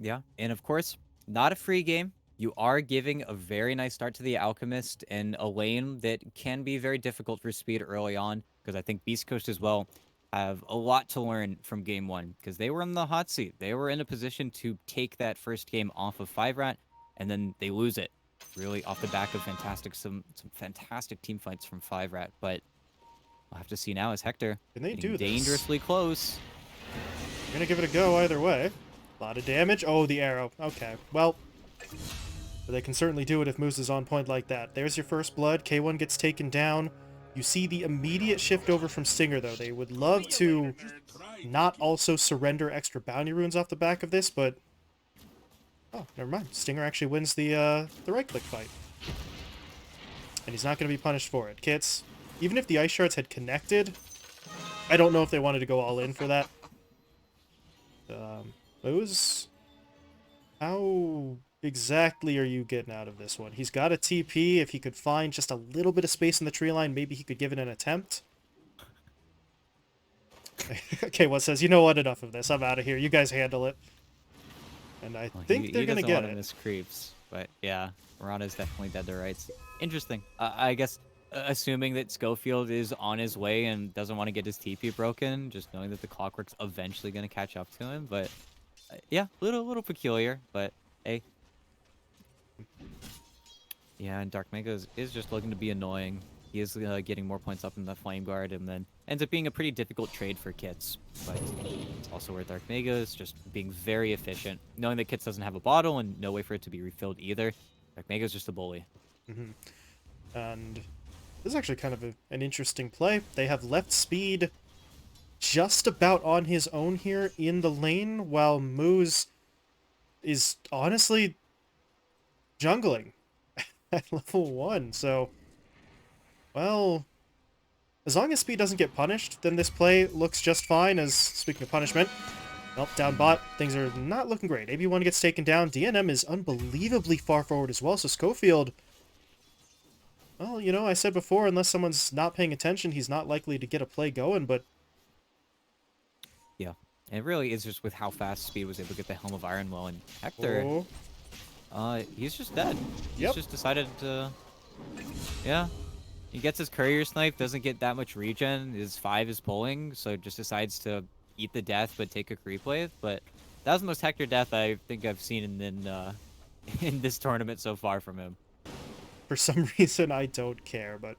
Yeah, and of course, not a free game. You are giving a very nice start to the Alchemist in a lane that can be very difficult for speed early on, because I think Beast Coast as well have a lot to learn from game one, because they were in the hot seat. They were in a position to take that first game off of 5RAT, and then they lose it, really off the back of some fantastic team fights from 5RAT. But we'll have to see now as Hector Can they getting do this? dangerously close. We're gonna give it a go either way. A lot of damage. Oh, the arrow. Okay. Well, they can certainly do it if Moose is on point like that. There's your first blood. K1 gets taken down. You see the immediate shift over from Stinger, though. They would love to not also surrender extra bounty runes off the back of this, but... Oh, never mind. Stinger actually wins the right-click fight. And he's not going to be punished for it. Kits, even if the Ice Shards had connected, I don't know if they wanted to go all in for that. Moose, how exactly are you getting out of this one? He's got a TP. If he could find just a little bit of space in the tree line, maybe he could give it an attempt. Okay, what says, you know what, enough of this. I'm out of here. You guys handle it. And I Well, think they're he going to doesn't get want to it. miss creeps, but yeah, Murata's definitely dead to rights. Interesting. I guess assuming that Schofield is on his way and doesn't want to get his TP broken, just knowing that the Clockwork's eventually going to catch up to him. But yeah, little peculiar. But hey, yeah, and Dark Mega is just looking to be annoying. He is getting more points up in the Flame Guard, and then ends up being a pretty difficult trade for Kits. But it's also where Dark Mega is just being very efficient, knowing that Kits doesn't have a bottle and no way for it to be refilled either. Dark Mega is just a bully. And this is actually kind of an interesting play. They have left speed just about on his own here in the lane, while Moose is honestly jungling at level 1. So, well, as long as speed doesn't get punished, then this play looks just fine. As speaking of punishment, nope, down bot, things are not looking great. AB1 gets taken down. DNM is unbelievably far forward as well, so Schofield, well, you know, I said before, unless someone's not paying attention, he's not likely to get a play going, but... Yeah, and it really is just with how fast Speed was able to get the Helm of Iron well, and Hector, Oh, he's just dead. He's yep. just decided to, yeah. He gets his courier snipe, doesn't get that much regen. His 5 is pulling, so just decides to eat the death but take a creep wave. But that was the most Hector death I think I've seen in this tournament so far from him. For some reason, I don't care, but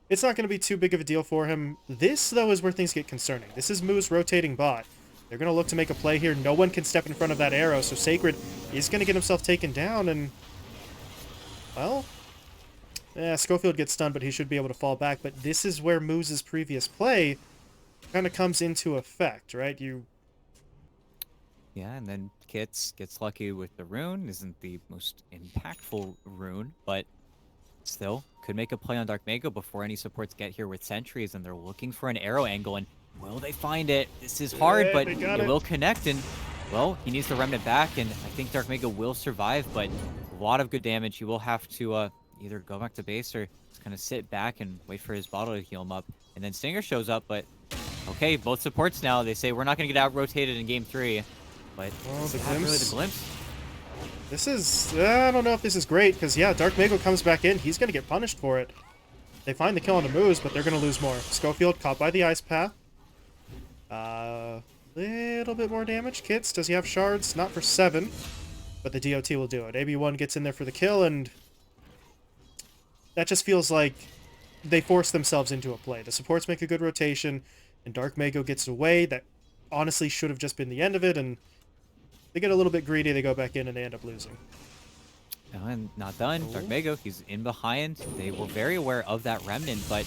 it's not going to be too big of a deal for him. This, though, is where things get concerning. This is Moose rotating bot. They're going to look to make a play here. No one can step in front of that arrow, so Sacred is going to get himself taken down, and, well, yeah, Schofield gets stunned, but he should be able to fall back. But this is where Moose's previous play kind of comes into effect, right? Yeah, and then Kits gets lucky with the rune. Isn't the most impactful rune, but still could make a play on Dark Mako before any supports get here with sentries, and they're looking for an arrow angle, and will they find it? This is hard, Yeah, but they got it it. will connect, and well, he needs the remnant back, and I think Dark Mako will survive, but a lot of good damage. He will have to either go back to base or just kind of sit back and wait for his bottle to heal him up. And then Stinger shows up, but okay, both supports now. They say we're not going to get out-rotated in Game 3, but Oh, the is that really the glimpse. glimpse? This is... I don't know if this is great, because, yeah, Dark Mako comes back in. He's going to get punished for it. They find the kill on the Moose, but they're going to lose more. Schofield caught by the Ice Path. Little bit more damage. Kits, does he have shards? Not for 7, but the DOT will do it. AB1 gets in there for the kill, and that just feels like they force themselves into a play. The supports make a good rotation, and Dark Mako gets away. That honestly should have just been the end of it, and they get a little bit greedy. They go back in, and they end up losing. No, and not done. Dark Mako, he's in behind. They were very aware of that remnant, but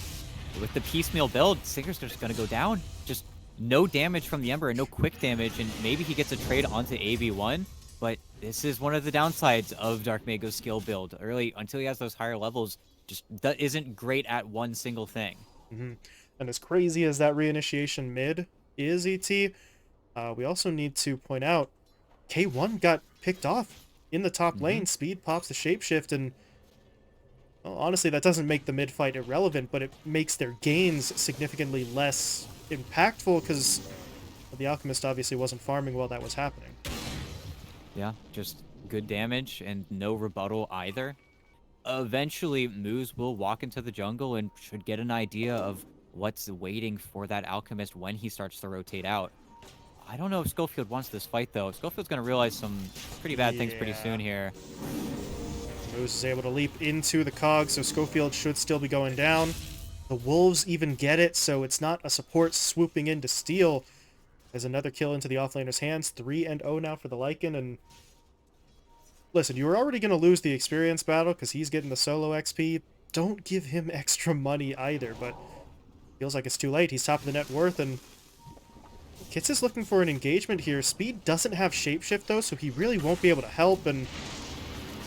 with the piecemeal build, Stinger's just going to go down. Just no damage from the Ember and no quick damage, and maybe he gets a trade onto AB1, but this is one of the downsides of Dark Mago's skill build. Early, until he has those higher levels, just that isn't great at one single thing. And as crazy as that reinitiation mid is, ET, we also need to point out K1 got picked off in the top lane. Speed pops the shapeshift, and well, honestly, that doesn't make the mid fight irrelevant, but it makes their gains significantly less impactful because the Alchemist obviously wasn't farming while that was happening. Yeah, just good damage and no rebuttal either. Eventually, Moose will walk into the jungle and should get an idea of what's waiting for that Alchemist when he starts to rotate out. I don't know if Schofield wants this fight, though. Schofield's going to realize some pretty bad things pretty Yeah. soon here. Moose is able to leap into the cog, so Schofield should still be going down. The Wolves even get it, so it's not a support swooping in to steal. There's another kill into the offlaner's hands. 3-0 now for the Lycan, and listen, you were already going to lose the experience battle because he's getting the solo XP. Don't give him extra money either, but feels like it's too late. He's top of the net worth, and Kits is looking for an engagement here. Speed doesn't have shapeshift, though, so he really won't be able to help, and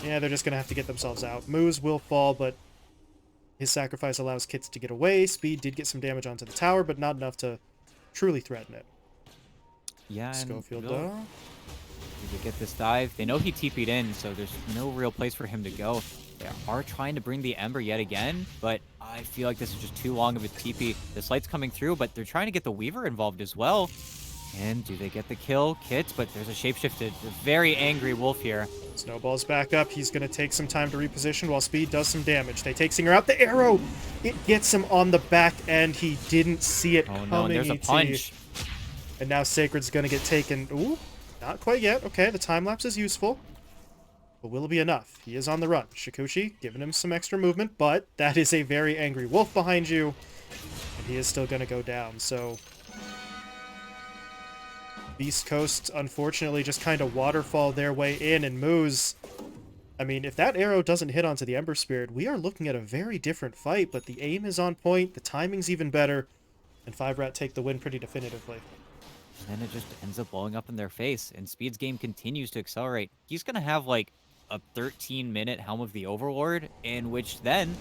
yeah, they're just going to have to get themselves out. Moose will fall, but his sacrifice allows Kits to get away. Speed did get some damage onto the tower, but not enough to truly threaten it. Yeah, and Schofield, Will, though. did they get this dive? They know he TP'd in, so there's no real place for him to go. They are trying to bring the Ember yet again, but I feel like this is just too long of a TP. This light's coming through, but they're trying to get the Weaver involved as well. And do they get the kill? Kits, but there's a shapeshifted, very angry wolf here. Snowball's back up. He's going to take some time to reposition while Speed does some damage. They take Singer out. The arrow! It gets him on the back end. He didn't see it Oh coming. no, and there's a ET. punch. And now Sacred's going to get taken. Ooh, not quite yet. Okay, the time lapse is useful. But will it be enough? He is on the run. Shikushi giving him some extra movement, but that is a very angry wolf behind you. And he is still going to go down, so Beast Coast, unfortunately, just kind of waterfall their way in, and Moose, I mean, if that arrow doesn't hit onto the Ember Spirit, we are looking at a very different fight, but the aim is on point, the timing's even better, and 5RAT take the win pretty definitively. And then it just ends up blowing up in their face, and Speed's game continues to accelerate. He's going to have, like, a 13-minute Helm of the Overlord, in which then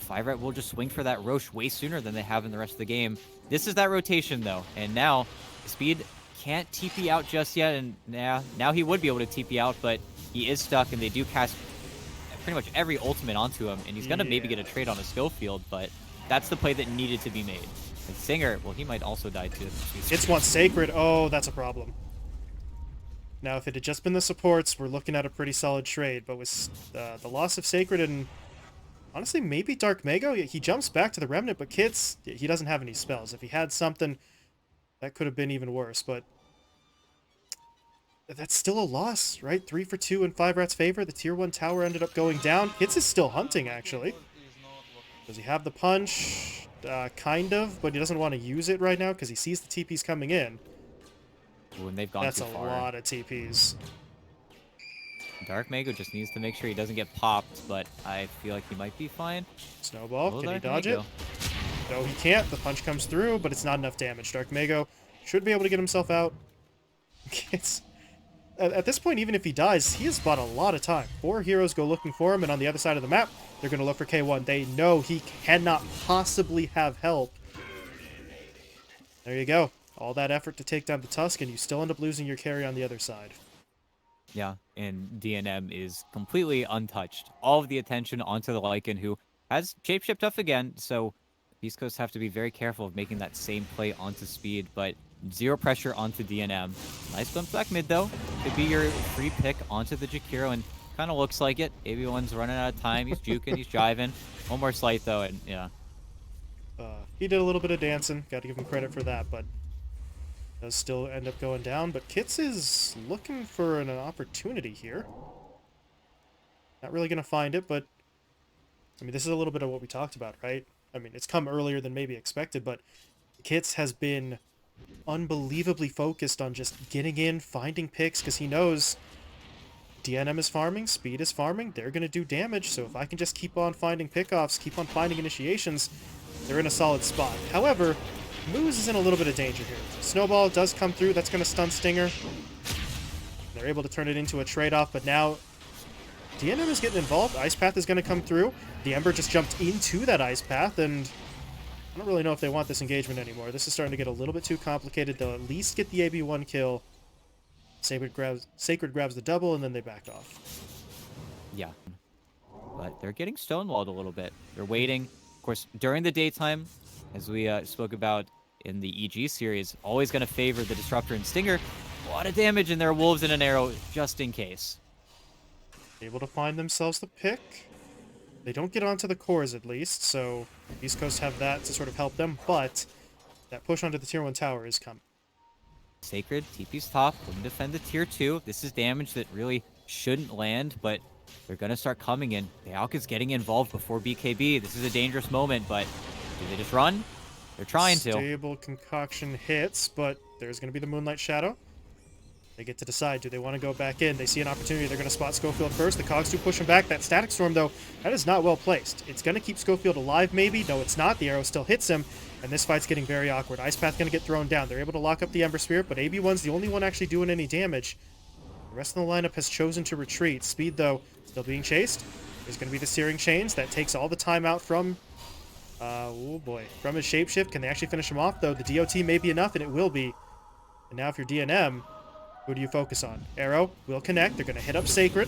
5RAT will just swing for that Roche way sooner than they have in the rest of the game. This is that rotation, though, and now Speed can't TP out just yet, and now he would be able to TP out, but he is stuck, and they do cast pretty much every ultimate onto him, and he's going to maybe get a trade on a Schofield, but that's the play that needed to be made. And Singer, well, he might also die too. It's one Sacred. Oh, that's a problem. Now, if it had just been the supports, we're looking at a pretty solid trade, but with the loss of Sacred and honestly, maybe Dark Mago, he jumps back to the Remnant, but Kits, he doesn't have any spells. If he had something, that could have been even worse, but that's still a loss, right? 3 for 2 in 5RAT's favor. The tier 1 tower ended up going down. Kits is still hunting, actually. Does he have the punch? Kind of, but he doesn't want to use it right now because he sees the TPs coming in. When they've gone That's too a far. lot of TPs. Dark Mago just needs to make sure he doesn't get popped, but I feel like he might be fine. Snowball, Will can he Dark dodge Mago. it? No, he can't. The punch comes through, but it's not enough damage. Dark Mago should be able to get himself out. It's, at this point, even if he dies, he has bought a lot of time. 4 heroes go looking for him, and on the other side of the map, they're going to look for K1. They know he cannot possibly have help. There you go. All that effort to take down the Tusk, and you still end up losing your carry on the other side. Yeah, and DNM is completely untouched. All of the attention onto the Lycan, who has shapeshift up again, so Beast Coast have to be very careful of making that same play onto Speed, but zero pressure onto DNM. Nice glimpse back mid, though. Could be your free pick onto the Jakiro, and kind of looks like it. AB1's running out of time. He's juking, he's driving. One more slight, though, and yeah. He did a little bit of dancing. Got to give him credit for that, but does still end up going down. But Kits is looking for an opportunity here. Not really going to find it, but I mean, this is a little bit of what we talked about, right? I mean, it's come earlier than maybe expected, but Kits has been unbelievably focused on just getting in, finding picks, because he knows DNM is farming, Speed is farming, they're going to do damage, so if I can just keep on finding pickoffs, keep on finding initiations, they're in a solid spot. However, Moose is in a little bit of danger here. Snowball does come through, that's going to stun Stinger. They're able to turn it into a trade-off, but now DNM is getting involved. Ice Path is going to come through. The Ember just jumped into that Ice Path, and I don't really know if they want this engagement anymore. This is starting to get a little bit too complicated. They'll at least get the AB1 kill. Sacred grabs the double, and then they back off. Yeah. But they're getting stonewalled a little bit. They're waiting. Of course, during the daytime, as we spoke about in the EG series, always going to favor the Disruptor and Stinger. A lot of damage, and there are wolves and an arrow just in case. Able to find themselves the pick. They don't get onto the cores, at least, so East Coast have that to sort of help them, but that push onto the tier 1 tower is coming. Sacred, TP's top, wouldn't defend the tier 2. This is damage that really shouldn't land, but they're going to start coming in. The Alk is getting involved before BKB. This is a dangerous moment, but do they just run? They're trying to. Stable concoction hits, but there's going to be the Moonlight Shadow. They get to decide, do they want to go back in? They see an opportunity. They're going to spot Schofield first. The Cogs do push him back. That Static Storm, though, that is not well placed. It's going to keep Schofield alive, maybe. No, it's not. The arrow still hits him, and this fight's getting very awkward. Ice Path going to get thrown down. They're able to lock up the Ember Spirit, but AB1's the only one actually doing any damage. The rest of the lineup has chosen to retreat. Speed, though, still being chased. There's going to be the Searing Chains. That takes all the time out from... oh boy. From his Shapeshift. Can they actually finish him off, though? The DOT may be enough, and it will be. And now if you're DNM... who do you focus on? Arrow will connect. They're going to hit up Sacred.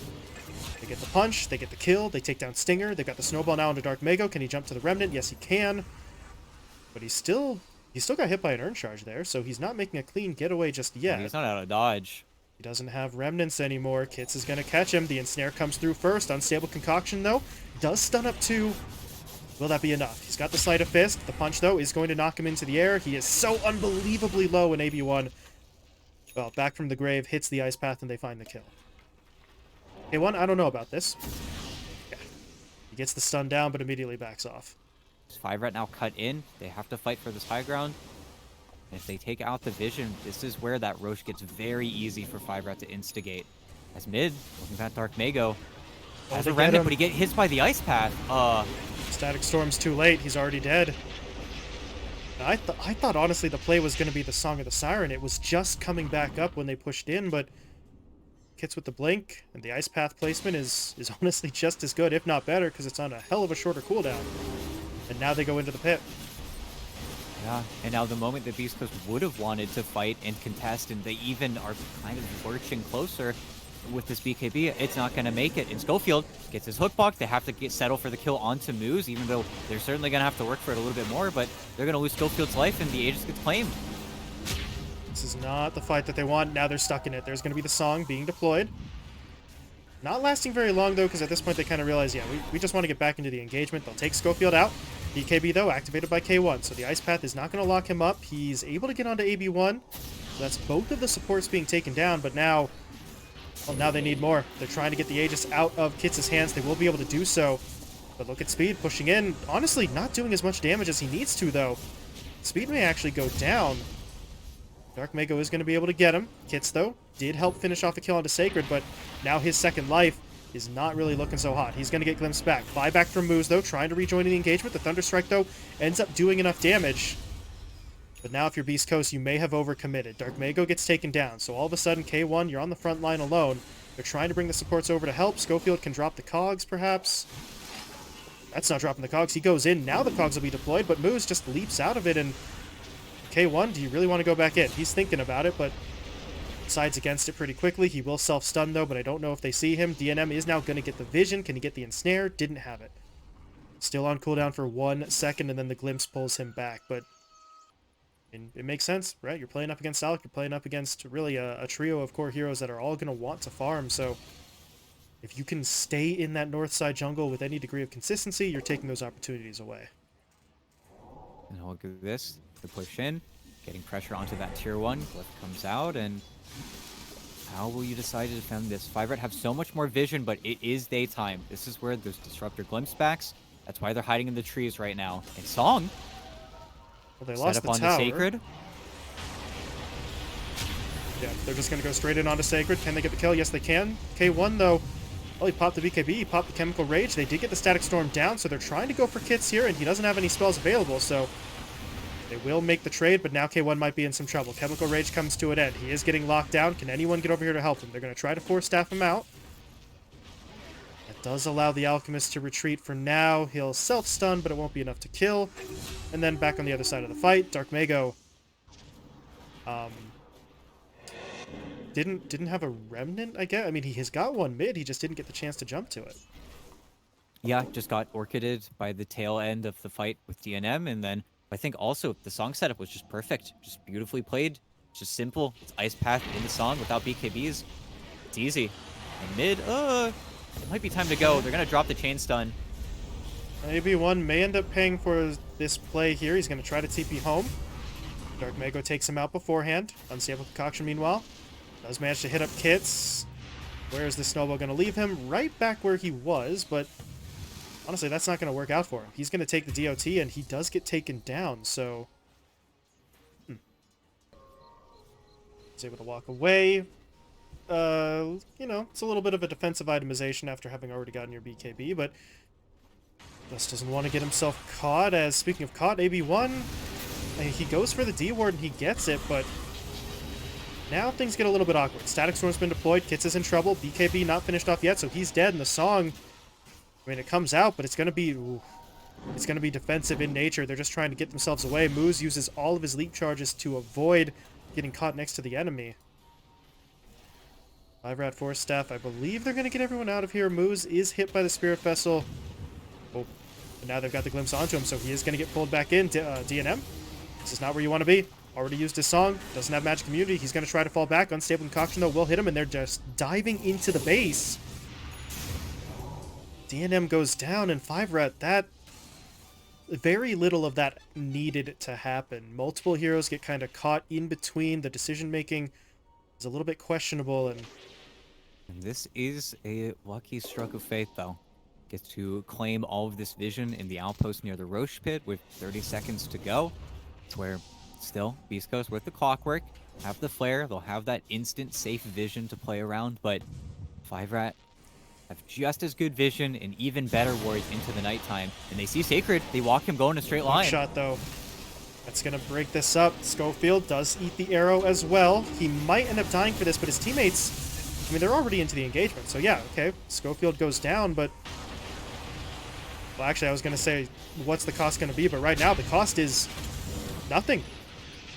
They get the punch. They get the kill. They take down Stinger. They've got the snowball now into Dark Mago. Can he jump to the Remnant? Yes, he can. But he's still got hit by an Urn Charge there, so he's not making a clean getaway just yet. He's not out of dodge. He doesn't have Remnants anymore. Kits is going to catch him. The Ensnare comes through first. Unstable Concoction, though, does stun up 2. Will that be enough? He's got the Sleight of Fist. The punch, though, is going to knock him into the air. He is so unbelievably low in AB1. Well, back from the grave, hits the Ice Path, and they find the kill. K1, I don't know about this. Yeah. He gets the stun down, but immediately backs off. 5RAT now cut in. They have to fight for this high ground. And if they take out the vision, this is where that Roche gets very easy for 5RAT to instigate. As mid, looking at Dark Mago. Has a Remnant, but he gets hit by the Ice Path. Static Storm's too late. He's already dead. I thought, honestly, the play was going to be the Song of the Siren. It was just coming back up when they pushed in, but Kits with the Blink and the Ice Path placement is honestly just as good, if not better, because it's on a hell of a shorter cooldown. And now they go into the pit. Yeah, and now the moment that Beast Coast would have wanted to fight and contest, and they even are kind of lurching closer with this BKB, it's not going to make it. And Schofield gets his hook block. They have to settle for the kill onto Moose, even though they're certainly going to have to work for it a little bit more, but they're going to lose Schofield's life, and the Aegis gets claimed. This is not the fight that they want. Now they're stuck in it. There's going to be the Song being deployed. Not lasting very long, though, because at this point they kind of realize, yeah, we just want to get back into the engagement. They'll take Schofield out. BKB, though, activated by K1, so the Ice Path is not going to lock him up. He's able to get onto AB1. So that's both of the supports being taken down, but now... well, now they need more. They're trying to get the Aegis out of Kits' hands. They will be able to do so. But look at Speed pushing in. Honestly, not doing as much damage as he needs to, though. Speed may actually go down. Dark Mago is going to be able to get him. Kits, though, did help finish off a kill onto Sacred, but now his second life is not really looking so hot. He's going to get glimpsed back. Buyback from Moose, though, trying to rejoin the engagement. The Thunderstrike, though, ends up doing enough damage. But now if you're Beast Coast, you may have overcommitted. Dark Mago gets taken down, so all of a sudden, K1, you're on the front line alone. They're trying to bring the supports over to help. Schofield can drop the Cogs, perhaps. That's not dropping the Cogs. He goes in. Now the Cogs will be deployed, but Moose just leaps out of it, and K1, do you really want to go back in? He's thinking about it, but decides against it pretty quickly. He will self-stun, though, but I don't know if they see him. DNM is now going to get the vision. Can he get the ensnare? Didn't have it. Still on cooldown for 1 second, and then the glimpse pulls him back, but it makes sense, right? You're playing up against Alec. You're playing up against really a trio of core heroes that are all going to want to farm, so if you can stay in that north side jungle with any degree of consistency, you're taking those opportunities away. And look at this. The push in, getting pressure onto that tier 1. Glyph comes out, and how will you decide to defend this? 5RAT have so much more vision, but it is daytime. This is where those Disruptor glimpse backs. That's why they're hiding in the trees right now. And Song, well, they lost set up the on tower. the Sacred. Yeah, they're just going to go straight in onto Sacred. Can they get the kill? Yes, they can. K1, though, well, he popped the BKB. He popped the Chemical Rage. They did get the Static Storm down, so they're trying to go for Kits here, and he doesn't have any spells available, so they will make the trade, but now K1 might be in some trouble. Chemical Rage comes to an end. He is getting locked down. Can anyone get over here to help him? They're going to try to force staff him out. That does allow the Alchemist to retreat for now. He'll self-stun, but it won't be enough to kill. And then back on the other side of the fight, Dark Mago didn't have a Remnant, I guess. I mean, he has got one mid. He just didn't get the chance to jump to it. Yeah, just got orchided by the tail end of the fight with DNM, and then I think also the Song setup was just perfect. Just beautifully played. just simple. It's Ice Path in the song without BKBs. It's easy. And mid, it might be time to go. They're going to drop the chain stun. AB1 may end up paying for this play here. He's going to try to TP home. Dark Mago takes him out beforehand. Unstable Concoction, meanwhile, does manage to hit up Kits. Where is the snowball going to leave him? Right back where he was, but honestly, that's not going to work out for him. He's going to take the DOT, and he does get taken down, so... He's able to walk away. You know, it's a little bit of a defensive itemization after having already gotten your BKB, but just doesn't want to get himself caught, as, speaking of caught, AB1, he goes for the D-Ward and he gets it, but now things get a little bit awkward. Static Storm's been deployed, Kits is in trouble, BKB not finished off yet, so he's dead, and the song, I mean, it comes out, but it's going to be... Ooh, it's going to be defensive in nature. They're just trying to get themselves away. Moose uses all of his leap charges to avoid getting caught next to the enemy. 5RATFORCESTAFF, I believe they're going to get everyone out of here. Moose is hit by the Spirit Vessel. Oh, but now they've got the glimpse onto him, so he is going to get pulled back in. DNM, this is not where you want to be. Already used his song. Doesn't have magic immunity. He's going to try to fall back. Unstable Concoction, though, will hit him, and they're just diving into the base. DNM goes down, and 5RAT, that... Very little of that needed to happen. Multiple heroes get kind of caught in between. The decision-making is a little bit questionable, and this is a lucky stroke of fate, though. Gets to claim all of this vision in the outpost near the Roche pit with 30 seconds to go. It's where, still, Beast Coast with the clockwork, have the flare, they'll have that instant safe vision to play around, but 5RAT have just as good vision and even better wards into the nighttime. And they see Sacred, they walk him going a straight line. Shot, though. That's going to break this up. Schofield does eat the arrow as well. He might end up dying for this, but his teammates, I mean, they're already into the engagement. So yeah, okay, Schofield goes down, but... Well, actually, I was going to say, what's the cost going to be? But right now, the cost is nothing.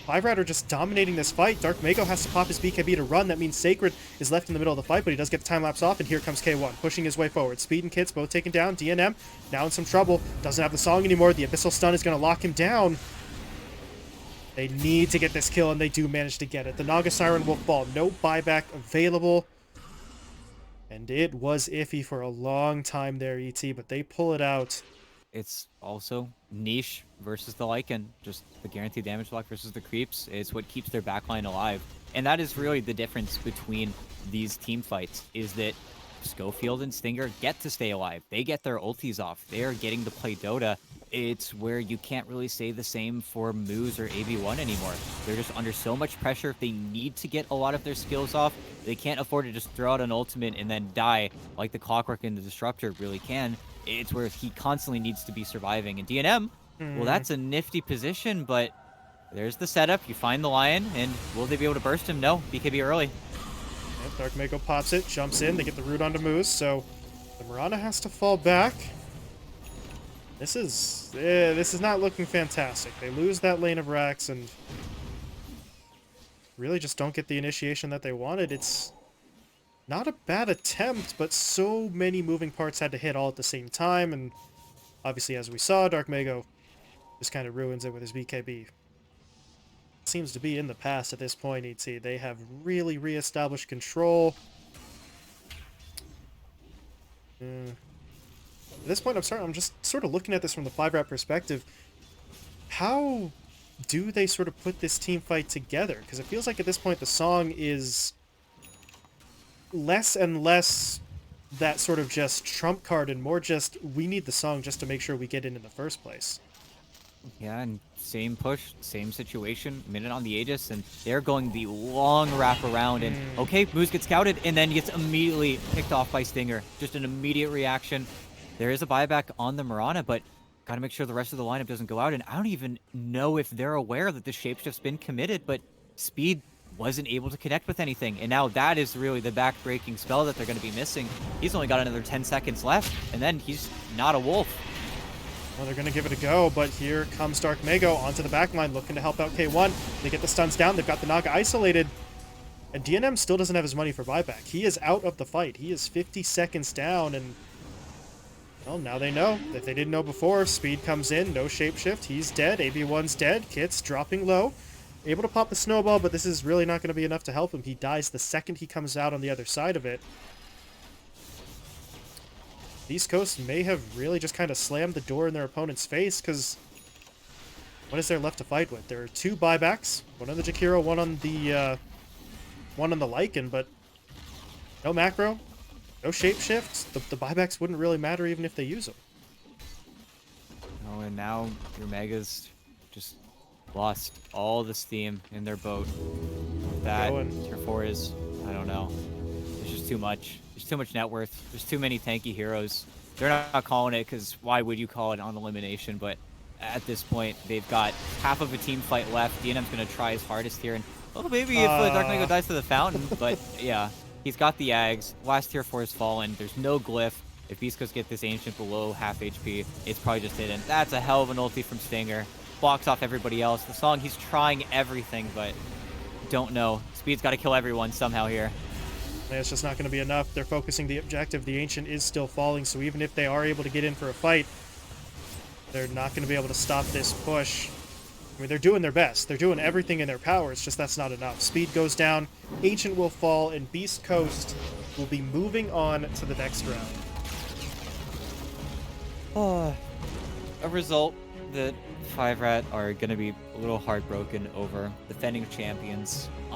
5RAT are just dominating this fight. Dark Mago has to pop his BKB to run. That means Sacred is left in the middle of the fight, but he does get the time lapse off, and here comes K1, pushing his way forward. Speed and Kits both taken down. DNM now in some trouble. Doesn't have the song anymore. The Abyssal Stun is going to lock him down. They need to get this kill, and they do manage to get it. The Naga Siren will fall. No buyback available. And it was iffy for a long time there, ET, but they pull it out. It's also niche versus the Lycan. Just the guaranteed damage block versus the creeps is what keeps their backline alive. And that is really the difference between these team fights, is that Schofield and Stinger get to stay alive. They get their ultis off. They are getting to play Dota. It's where you can't really say the same for Moose or AB1 anymore. They're just under so much pressure. They need to get a lot of their skills off. They can't afford to just throw out an ultimate and then die like the Clockwork and the Disruptor really can. It's where he constantly needs to be surviving. And DNM, well, that's a nifty position, but there's the setup. You find the Lion, and will they be able to burst him? No, BKB early. Yep, Dark Mago pops it, jumps in, they get the root onto Moose, so the Mirana has to fall back. This is not looking fantastic. They lose that lane of Rax and really just don't get the initiation that they wanted. It's not a bad attempt, but so many moving parts had to hit all at the same time, and obviously, as we saw, Dark Mago just kind of ruins it with his BKB. Seems to be in the past at this point, ET. They have really re-established control. At this point, I'm just sort of looking at this from the 5RAT perspective. How do they sort of put this team fight together? Because it feels like at this point the song is less and less that sort of just trump card and more just, we need the song just to make sure we get in the first place. Yeah, and same push, same situation, minute on the Aegis, and they're going the long wrap around, and okay, Moose gets scouted, and then gets immediately picked off by Stinger. Just an immediate reaction. There is a buyback on the Mirana, but gotta make sure the rest of the lineup doesn't go out, and I don't even know if they're aware that the shapeshift's been committed, but Speed wasn't able to connect with anything, and now that is really the back-breaking spell that they're going to be missing. He's only got another 10 seconds left, and then he's not a wolf. Well, they're going to give it a go, but here comes Dark Mago onto the backline, looking to help out K1. They get the stuns down. They've got the Naga isolated. And DNM still doesn't have his money for buyback. He is out of the fight. He is 50 seconds down, and well, now they know. If they didn't know before, Speed comes in, no shapeshift. He's dead. AB1's dead. Kit's dropping low. able to pop the snowball, but this is really not going to be enough to help him. He dies the second he comes out on the other side of it. Beast Coast may have really just kind of slammed the door in their opponent's face, because what is there left to fight with? There are 2 buybacks, one on the Jakiro, one on the Lycan, but no macro, no shapeshift. The buybacks wouldn't really matter even if they use them. Oh, and now your Megas just lost all the steam in their boat. That tier 4 is, I don't know. There's just too much. There's too much net worth. There's too many tanky heroes. They're not calling it because why would you call it on elimination? But at this point, they've got half of a team fight left. DNM's going to try his hardest here. And well, maybe if Dark Knight dies to the fountain. But yeah, he's got the Ags. Last tier 4 is fallen. There's no glyph. If Beast Coast get this Ancient below half HP, it's probably just hidden. That's a hell of an ulti from Stinger. Blocks off everybody else. The song, he's trying everything, but don't know. Speed's got to kill everyone somehow here. It's just not going to be enough. They're focusing the objective. The Ancient is still falling, so even if they are able to get in for a fight, they're not going to be able to stop this push. I mean, they're doing their best. They're doing everything in their power. It's just that's not enough. Speed goes down, Ancient will fall, and Beast Coast will be moving on to the next round. A result that 5RAT are going to be a little heartbroken over. Defending champions.